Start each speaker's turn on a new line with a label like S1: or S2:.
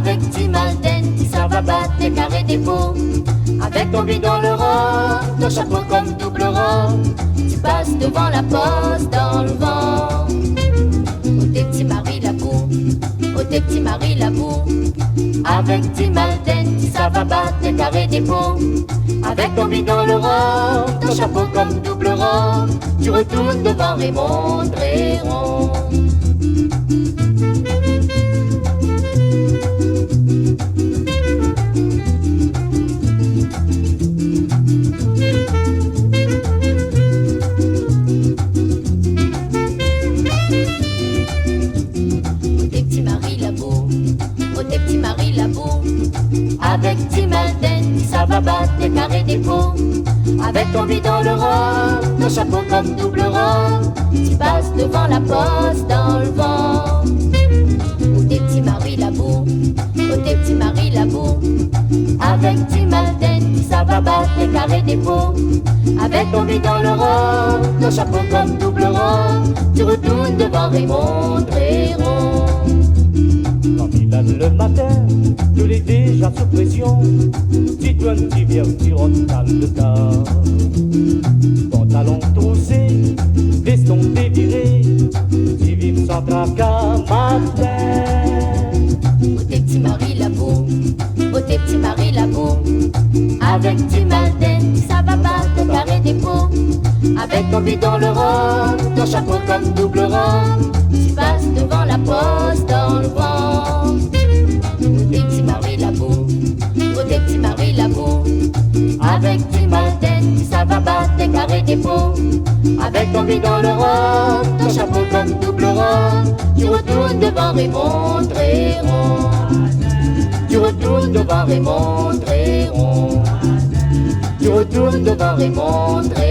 S1: Avec Tim Alden, qui ça va battre les carrés des pots. Avec ton bidon le rang, ton chapeau comme double rang. Tu passes devant la poste dans le vent. Oh tes petits maris la boue, oh tes petits maris la boue. Avec Tim Alden, qui ça va battre les carrés des pots. Avec ton bidon le rang, ton chapeau comme double rang. Tu retournes devant Raymond Dréron. Avec Tim Alden, ça va battre les carrés des pots. Avec ton bidon le rang, ton chapeau comme double rang. Tu passes devant la poste dans le vent. Oh tes petits maris la boue, oh tes petits maris la boue. Avec Tim Alden, ça va battre les carrés des pots. Avec ton bidon le rang, ton chapeau comme double rang. Tu retournes devant Raymond Dréron.
S2: Quand il a le matin, tu l'es déjà sous pression. Si tu un petit vieux, tu rentres de tard. Pantalon troussé, veston déviré, tu vives sans tracas matin.
S1: Oh tes petits maris la boue, oh tes petits maris la boue. Avec Tim Alden, ça va battre le carré des pots. Avec ton bidon le rang, ton chapeau comme double rang. Tu passes devant la poste dans le vent. Oh tes petits maris la boue, oh tes petits maris la boue. Avec Tim Alden, ça va battre les carrés des pots. Avec ton bidon le rang, ton chapeau comme double rang. Tu retournes devant Raymond Dréron. Tu retournes devant Raymond Dréron. Tu retournes devant Raymond Dréron.